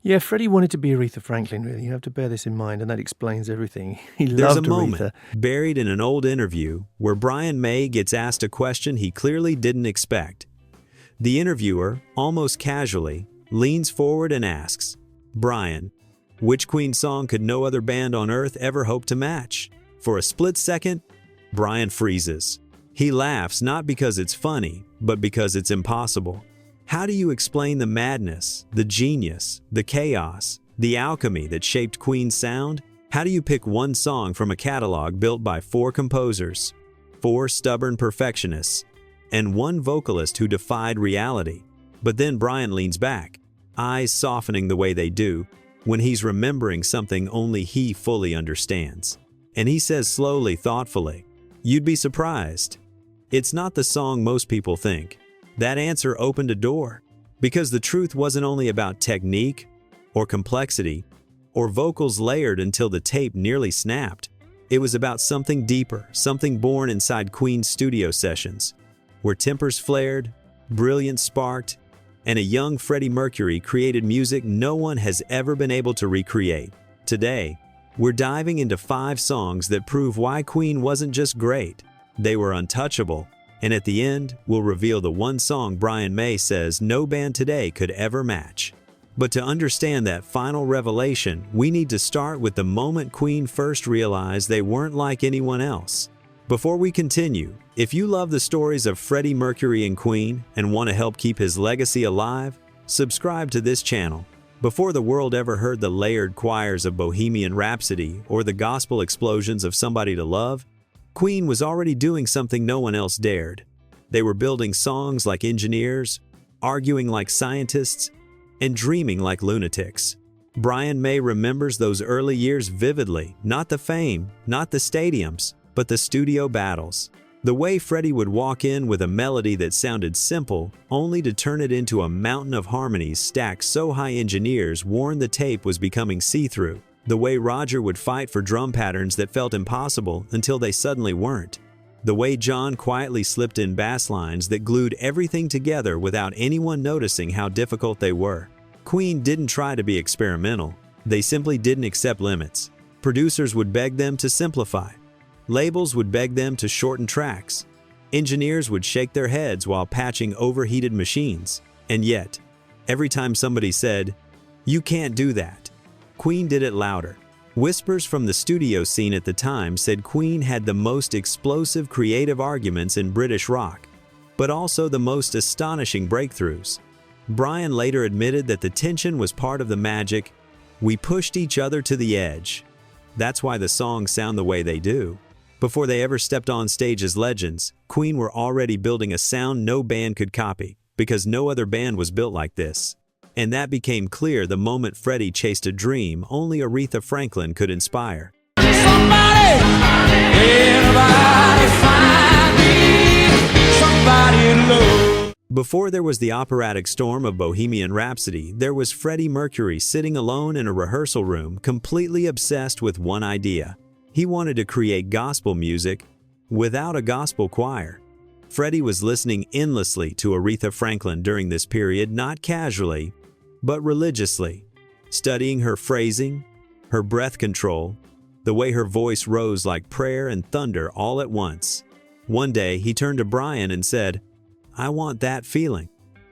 Yeah, Freddie wanted to be Aretha Franklin, really. You have to bear this in mind, and that explains everything. He There's a loved moment Aretha. buried in an old interview where Brian May gets asked a question he clearly didn't expect. The interviewer, almost casually, leans forward and asks, "Brian, which Queen song could no other band on earth ever hope to match?" For a split second, Brian freezes. He laughs not because it's funny, but because it's impossible. How do you explain the madness, the genius, the chaos, the alchemy that shaped Queen's sound? How do you pick one song from a catalog built by 4 composers, 4 stubborn perfectionists, and 1 vocalist who defied reality? But then Brian leans back, eyes softening the way they do when he's remembering something only he fully understands. And he says slowly, thoughtfully, "You'd be surprised. It's not the song most people think." That answer opened a door, because the truth wasn't only about technique or complexity or vocals layered until the tape nearly snapped. It was about something deeper, something born inside Queen's studio sessions, where tempers flared, brilliance sparked, and a young Freddie Mercury created music no one has ever been able to recreate. Today, we're diving into 5 songs that prove why Queen wasn't just great, they were untouchable. And at the end, we'll reveal the one song Brian May says no band today could ever match. But to understand that final revelation, we need to start with the moment Queen first realized they weren't like anyone else. Before we continue, if you love the stories of Freddie Mercury and Queen and want to help keep his legacy alive, subscribe to this channel. Before the world ever heard the layered choirs of Bohemian Rhapsody or the gospel explosions of Somebody to Love, Queen was already doing something no one else dared. They were building songs like engineers, arguing like scientists, and dreaming like lunatics. Brian May remembers those early years vividly, not the fame, not the stadiums, but the studio battles. The way Freddie would walk in with a melody that sounded simple, only to turn it into a mountain of harmonies stacked so high engineers warned the tape was becoming see-through. The way Roger would fight for drum patterns that felt impossible until they suddenly weren't. The way John quietly slipped in bass lines that glued everything together without anyone noticing how difficult they were. Queen didn't try to be experimental. They simply didn't accept limits. Producers would beg them to simplify. Labels would beg them to shorten tracks. Engineers would shake their heads while patching overheated machines. And yet, every time somebody said, "You can't do that," Queen did it louder. Whispers from the studio scene at the time said Queen had the most explosive creative arguments in British rock, but also the most astonishing breakthroughs. Brian later admitted that the tension was part of the magic. "We pushed each other to the edge." That's why the songs sound the way they do. Before they ever stepped on stage as legends, Queen were already building a sound no band could copy, because no other band was built like this. And that became clear the moment Freddie chased a dream only Aretha Franklin could inspire. Somebody, everybody find me, somebody in love. Before there was the operatic storm of Bohemian Rhapsody, there was Freddie Mercury sitting alone in a rehearsal room, completely obsessed with one idea. He wanted to create gospel music without a gospel choir. Freddie was listening endlessly to Aretha Franklin during this period, not casually, but religiously, studying her phrasing, her breath control, the way her voice rose like prayer and thunder all at once. One day, he turned to Brian and said, "I want that feeling,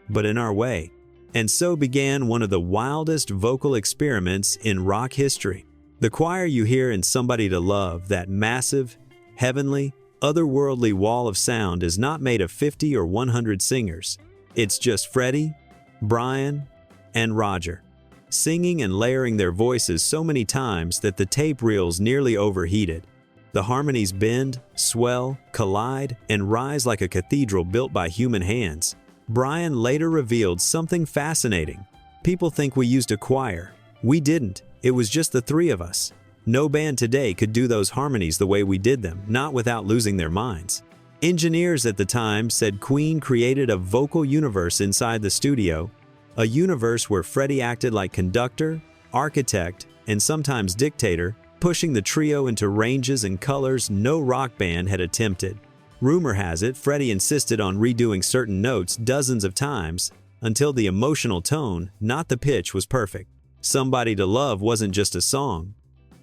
but in our way." And so began one of the wildest vocal experiments in rock history. The choir you hear in Somebody to Love, that massive, heavenly, otherworldly wall of sound, is not made of 50 or 100 singers. It's just Freddie, Brian, and Roger, singing and layering their voices so many times that the tape reels nearly overheated. The harmonies bend, swell, collide, and rise like a cathedral built by human hands. Brian later revealed something fascinating. People think we used a choir. We didn't. It was just the 3 of us. No band today could do those harmonies the way we did them, not without losing their minds. Engineers at the time said Queen created a vocal universe inside the studio, a universe where Freddie acted like conductor, architect, and sometimes dictator, pushing the trio into ranges and colors no rock band had attempted. Rumor has it, Freddie insisted on redoing certain notes dozens of times until the emotional tone, not the pitch, was perfect. Somebody to Love wasn't just a song.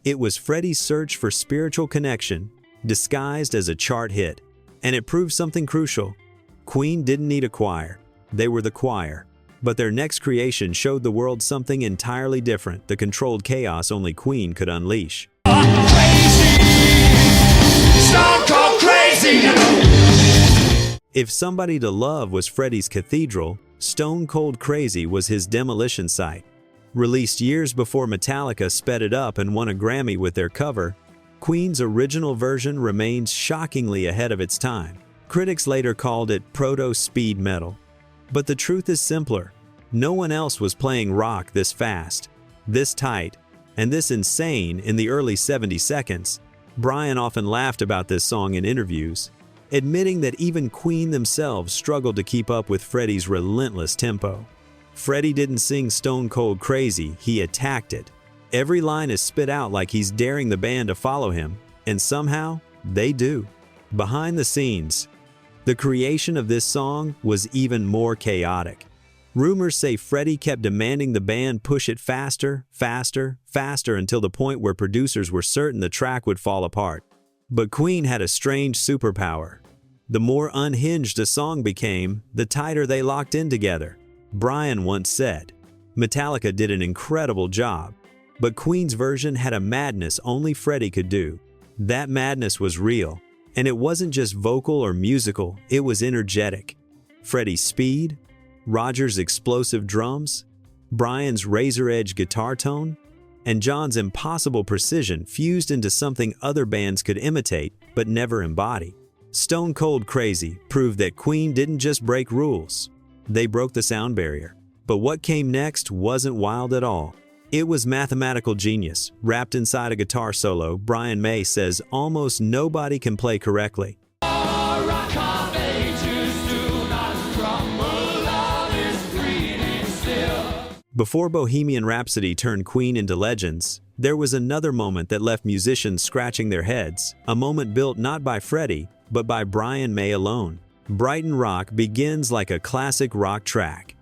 It was Freddie's search for spiritual connection, disguised as a chart hit. And it proved something crucial. Queen didn't need a choir. They were the choir. But their next creation showed the world something entirely different, the controlled chaos only Queen could unleash. Stone cold crazy. If Somebody to Love was Freddie's cathedral, Stone Cold Crazy was his demolition site. Released years before Metallica sped it up and won a Grammy with their cover, Queen's original version remains shockingly ahead of its time. Critics later called it proto-speed metal. But the truth is simpler. No one else was playing rock this fast, this tight, and this insane in the early 70 seconds. Brian often laughed about this song in interviews, admitting that even Queen themselves struggled to keep up with Freddie's relentless tempo. Freddie didn't sing Stone Cold Crazy, he attacked it. Every line is spit out like he's daring the band to follow him, and somehow, they do. Behind the scenes, the creation of this song was even more chaotic. Rumors say Freddie kept demanding the band push it faster, faster, faster until the point where producers were certain the track would fall apart. But Queen had a strange superpower. The more unhinged a song became, the tighter they locked in together. Brian once said, "Metallica did an incredible job, but Queen's version had a madness only Freddie could do. That madness was real, and it wasn't just vocal or musical, it was energetic. Freddie's speed, Roger's explosive drums, Brian's razor-edge guitar tone, and John's impossible precision fused into something other bands could imitate but never embody. Stone Cold Crazy proved that Queen didn't just break rules. They broke the sound barrier. But what came next wasn't wild at all. It was mathematical genius, wrapped inside a guitar solo Brian May says almost nobody can play correctly. Before Bohemian Rhapsody turned Queen into legends, there was another moment that left musicians scratching their heads, a moment built not by Freddie, but by Brian May alone. Brighton Rock begins like a classic rock track.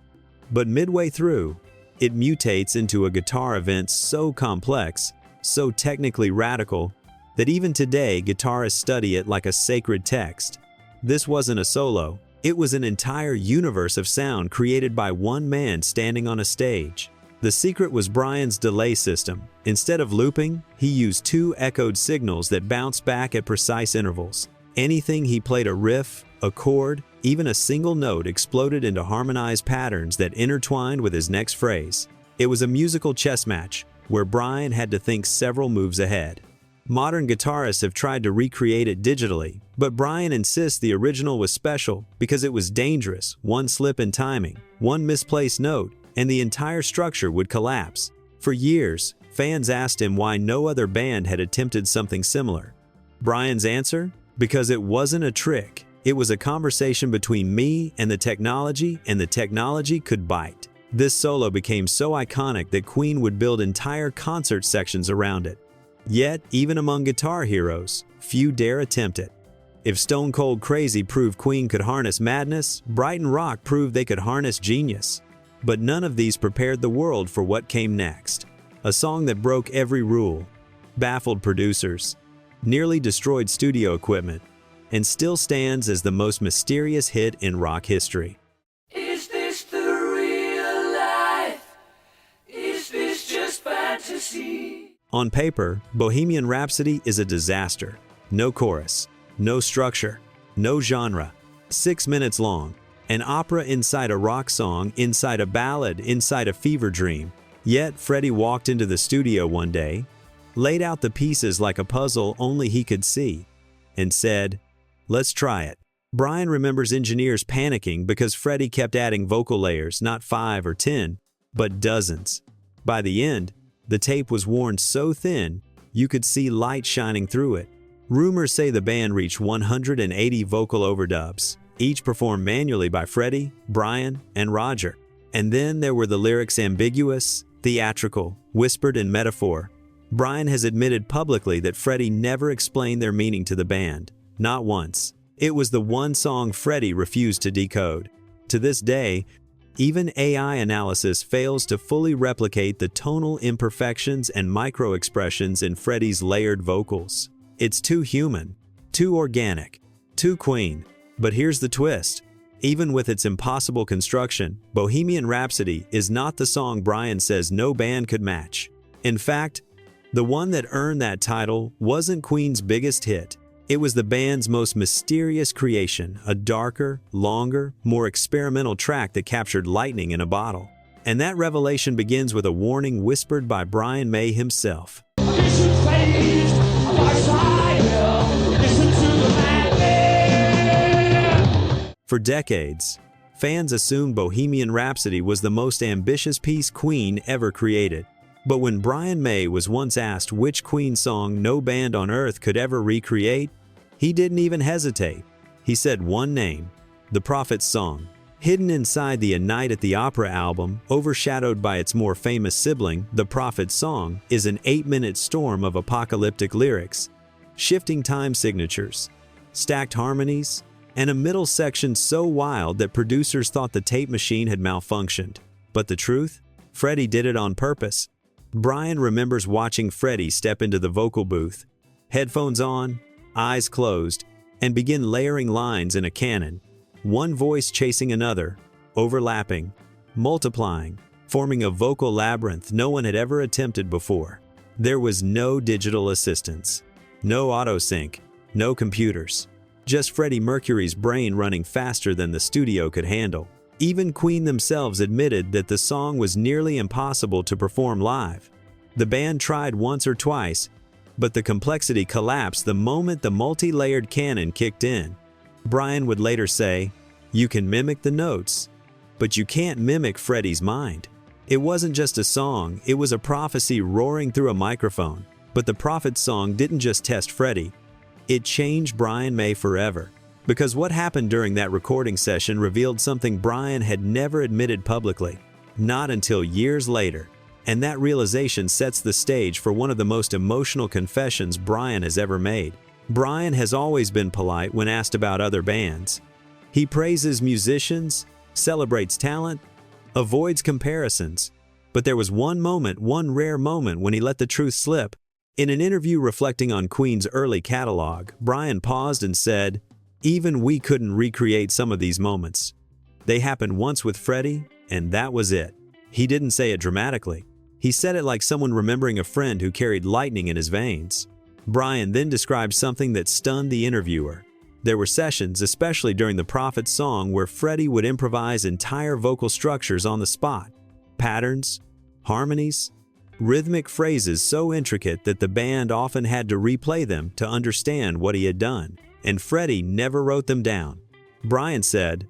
But midway through, it mutates into a guitar event so complex, so technically radical, that even today guitarists study it like a sacred text. This wasn't a solo, it was an entire universe of sound created by one man standing on a stage. The secret was Brian's delay system. Instead of looping, he used two echoed signals that bounced back at precise intervals. Anything he played, a riff, a chord, even a single note, exploded into harmonized patterns that intertwined with his next phrase. It was a musical chess match, where Brian had to think several moves ahead. Modern guitarists have tried to recreate it digitally, but Brian insists the original was special because it was dangerous. One slip in timing, one misplaced note, and the entire structure would collapse. For years, fans asked him why no other band had attempted something similar. Brian's answer? Because it wasn't a trick. It was a conversation between me and the technology could bite. This solo became so iconic that Queen would build entire concert sections around it. Yet, even among guitar heroes, few dare attempt it. If Stone Cold Crazy proved Queen could harness madness, Brighton Rock proved they could harness genius. But none of these prepared the world for what came next. A song that broke every rule, baffled producers, nearly destroyed studio equipment, and still stands as the most mysterious hit in rock history. Is this the real life? Is this just fantasy? On paper, Bohemian Rhapsody is a disaster. No chorus, no structure, no genre. 6 minutes long. An opera inside a rock song, inside a ballad, inside a fever dream. Yet Freddie walked into the studio one day, laid out the pieces like a puzzle only he could see, and said, "Let's try it." Brian remembers engineers panicking because Freddie kept adding vocal layers, not 5 or 10, but dozens. By the end, the tape was worn so thin, you could see light shining through it. Rumors say the band reached 180 vocal overdubs, each performed manually by Freddie, Brian, and Roger. And then there were the lyrics, ambiguous, theatrical, whispered in metaphor. Brian has admitted publicly that Freddie never explained their meaning to the band. Not once. It was the one song Freddie refused to decode. To this day, Even AI analysis fails to fully replicate the tonal imperfections and micro-expressions in Freddie's layered vocals. It's too human, too organic, too Queen. But here's the twist. Even with its impossible construction, Bohemian Rhapsody is not the song Brian says no band could match. In fact, the one that earned that title wasn't Queen's biggest hit. It was the band's most mysterious creation, a darker, longer, more experimental track that captured lightning in a bottle. And that revelation begins with a warning whispered by Brian May himself. Listen, ladies, my side hill. Listen to the madman. For decades, fans assumed Bohemian Rhapsody was the most ambitious piece Queen ever created. But when Brian May was once asked which Queen song no band on earth could ever recreate, he didn't even hesitate. He said one name, The Prophet's Song. Hidden inside the A Night at the Opera album, overshadowed by its more famous sibling, The Prophet's Song, is an 8-minute storm of apocalyptic lyrics, shifting time signatures, stacked harmonies, and a middle section so wild that producers thought the tape machine had malfunctioned. But the truth? Freddie did it on purpose. Brian remembers watching Freddie step into the vocal booth, headphones on, eyes closed, and begin layering lines in a canon, one voice chasing another, overlapping, multiplying, forming a vocal labyrinth no one had ever attempted before. There was no digital assistance, no auto-sync, no computers, just Freddie Mercury's brain running faster than the studio could handle. Even Queen themselves admitted that the song was nearly impossible to perform live. The band tried once or twice, but the complexity collapsed the moment the multi-layered canon kicked in. Brian would later say, "You can mimic the notes, but you can't mimic Freddie's mind." It wasn't just a song, it was a prophecy roaring through a microphone. But the Prophet's Song didn't just test Freddie, it changed Brian May forever. Because what happened during that recording session revealed something Brian had never admitted publicly, not until years later. And that realization sets the stage for one of the most emotional confessions Brian has ever made. Brian has always been polite when asked about other bands. He praises musicians, celebrates talent, avoids comparisons. But there was one rare moment when he let the truth slip. In an interview reflecting on Queen's early catalog, Brian paused and said, "Even we couldn't recreate some of these moments. They happened once with Freddie, and that was it." He didn't say it dramatically. He said it like someone remembering a friend who carried lightning in his veins. Brian then described something that stunned the interviewer. There were sessions, especially during the Prophet's Song, where Freddie would improvise entire vocal structures on the spot. Patterns, harmonies, rhythmic phrases so intricate that the band often had to replay them to understand what he had done. And Freddie never wrote them down. Brian said,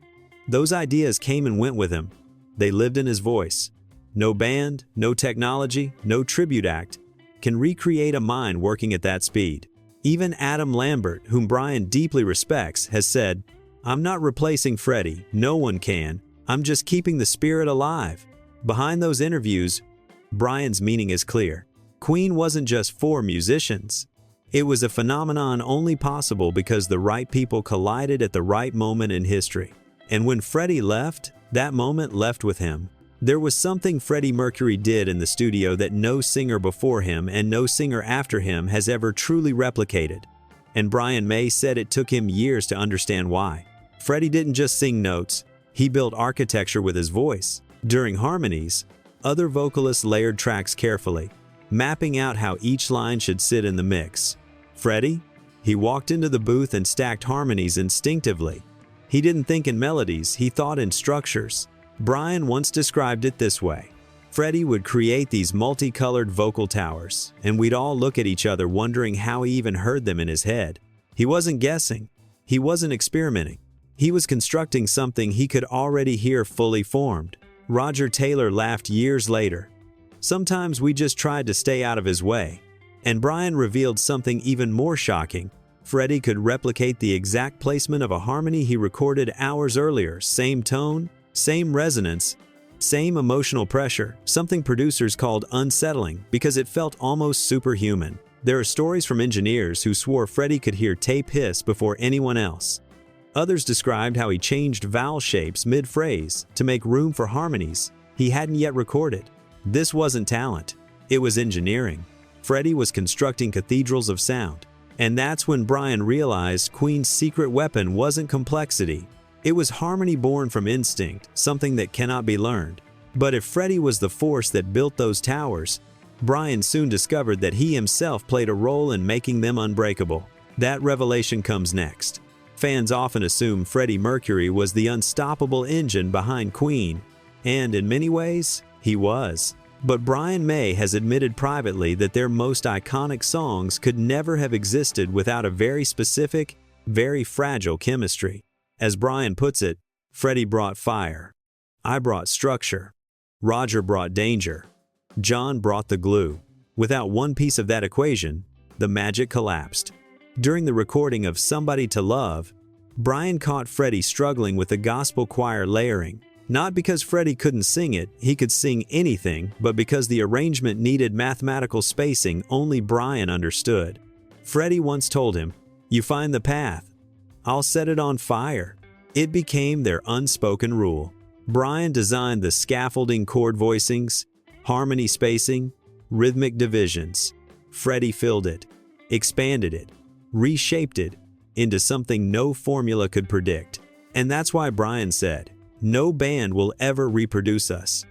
"Those ideas came and went with him. They lived in his voice. No band, no technology, no tribute act can recreate a mind working at that speed." Even Adam Lambert, whom Brian deeply respects, has said, "I'm not replacing Freddie, no one can. I'm just keeping the spirit alive." Behind those interviews, Brian's meaning is clear. Queen wasn't just for musicians. It was a phenomenon only possible because the right people collided at the right moment in history. And when Freddie left, that moment left with him. There was something Freddie Mercury did in the studio that no singer before him and no singer after him has ever truly replicated. And Brian May said it took him years to understand why. Freddie didn't just sing notes, he built architecture with his voice. During harmonies, other vocalists layered tracks carefully, mapping out how each line should sit in the mix. Freddie? He walked into the booth and stacked harmonies instinctively. He didn't think in melodies, he thought in structures. Brian once described it this way. Freddie would create these multicolored vocal towers, and we'd all look at each other wondering how he even heard them in his head. He wasn't guessing. He wasn't experimenting. He was constructing something he could already hear fully formed. Roger Taylor laughed years later. Sometimes we just tried to stay out of his way. And Brian revealed something even more shocking. Freddie could replicate the exact placement of a harmony he recorded hours earlier, same tone, same resonance, same emotional pressure, something producers called unsettling because it felt almost superhuman. There are stories from engineers who swore Freddie could hear tape hiss before anyone else. Others described how he changed vowel shapes mid-phrase to make room for harmonies he hadn't yet recorded. This wasn't talent, it was engineering. Freddie was constructing cathedrals of sound. And that's when Brian realized Queen's secret weapon wasn't complexity. It was harmony born from instinct, something that cannot be learned. But if Freddie was the force that built those towers, Brian soon discovered that he himself played a role in making them unbreakable. That revelation comes next. Fans often assume Freddie Mercury was the unstoppable engine behind Queen, and in many ways, he was. But Brian May has admitted privately that their most iconic songs could never have existed without a very specific, very fragile chemistry. As Brian puts it, Freddie brought fire. I brought structure. Roger brought danger. John brought the glue. Without one piece of that equation, the magic collapsed. During the recording of Somebody to Love, Brian caught Freddie struggling with the gospel choir layering. Not because Freddie couldn't sing it, he could sing anything, but because the arrangement needed mathematical spacing only Brian understood. Freddie once told him, "You find the path, I'll set it on fire." It became their unspoken rule. Brian designed the scaffolding chord voicings, harmony spacing, rhythmic divisions. Freddie filled it, expanded it, reshaped it into something no formula could predict. And that's why Brian said, "No band will ever reproduce us."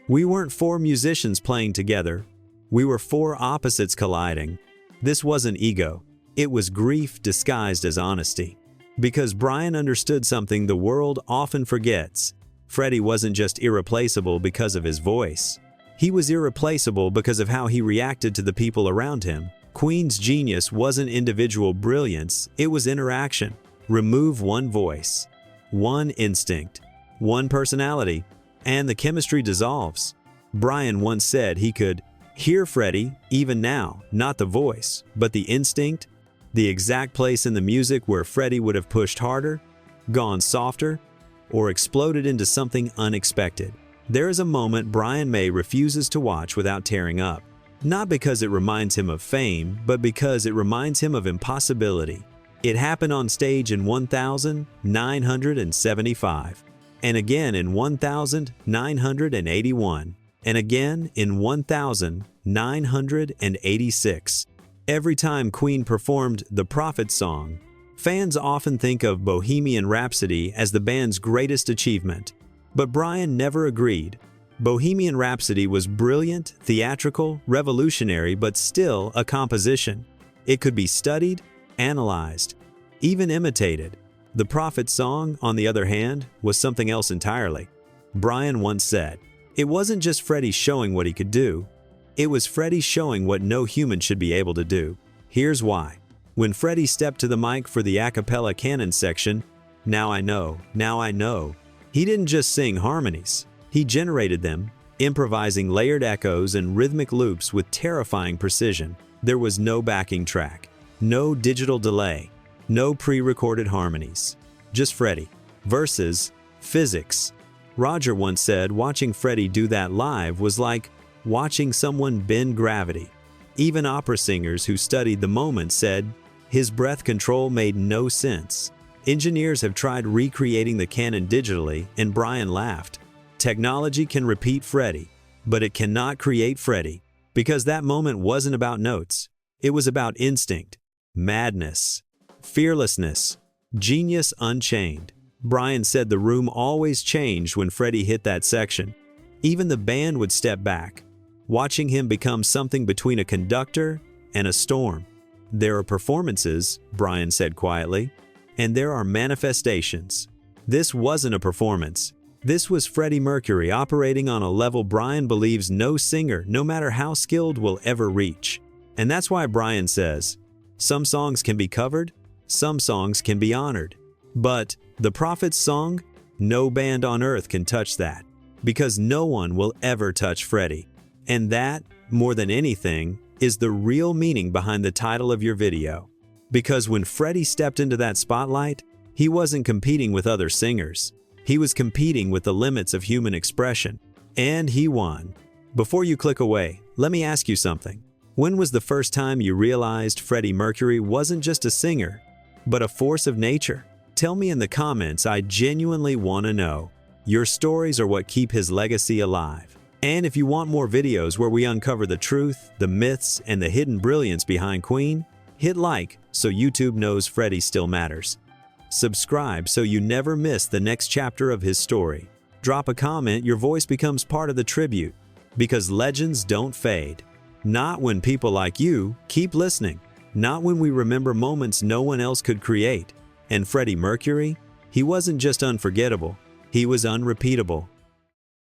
We weren't four musicians playing together. We were four opposites colliding. This wasn't ego. It was grief disguised as honesty. Because Brian understood something the world often forgets. Freddie wasn't just irreplaceable because of his voice. He was irreplaceable because of how he reacted to the people around him. Queen's genius wasn't individual brilliance, it was interaction. Remove one voice, one instinct, one personality, and the chemistry dissolves. Brian once said he could hear Freddie even now, not the voice, but the instinct, the exact place in the music where Freddie would have pushed harder, gone softer, or exploded into something unexpected. There is a moment Brian May refuses to watch without tearing up. Not because it reminds him of fame, but because it reminds him of impossibility. It happened on stage in 1975. And again in 1981, and again in 1986. Every time Queen performed the Prophet song, fans often think of Bohemian Rhapsody as the band's greatest achievement. But Brian never agreed. Bohemian Rhapsody was brilliant, theatrical, revolutionary, but still a composition. It could be studied, analyzed, even imitated. The Prophet song, on the other hand, was something else entirely. Brian once said, "It wasn't just Freddie showing what he could do, it was Freddie showing what no human should be able to do." Here's why. When Freddie stepped to the mic for the a cappella canon section, Now I Know, he didn't just sing harmonies. He generated them, improvising layered echoes and rhythmic loops with terrifying precision. There was no backing track, no digital delay, no pre-recorded harmonies. Just Freddie. Verses, physics. Roger once said watching Freddie do that live was like watching someone bend gravity. Even opera singers who studied the moment said his breath control made no sense. Engineers have tried recreating the canon digitally, and Brian laughed. Technology can repeat Freddie, but it cannot create Freddie, because that moment wasn't about notes. It was about instinct, madness, fearlessness, genius unchained. Brian said the room always changed when Freddie hit that section. Even the band would step back, watching him become something between a conductor and a storm. There are performances, Brian said quietly, and there are manifestations. This wasn't a performance. This was Freddie Mercury operating on a level Brian believes no singer, no matter how skilled, will ever reach. And that's why Brian says, some songs can be covered, some songs can be honored. But the Prophet's song, no band on earth can touch that, because no one will ever touch Freddie. And that, more than anything, is the real meaning behind the title of your video. Because when Freddie stepped into that spotlight, he wasn't competing with other singers. He was competing with the limits of human expression. And he won. Before you click away, let me ask you something. When was the first time you realized Freddie Mercury wasn't just a singer, but a force of nature? Tell me in the comments, I genuinely want to know. Your stories are what keep his legacy alive. And if you want more videos where we uncover the truth, the myths, and the hidden brilliance behind Queen, hit like so YouTube knows Freddie still matters. Subscribe so you never miss the next chapter of his story. Drop a comment, your voice becomes part of the tribute. Because legends don't fade. Not when people like you keep listening. Not when we remember moments no one else could create. And Freddie Mercury? He wasn't just unforgettable, he was unrepeatable.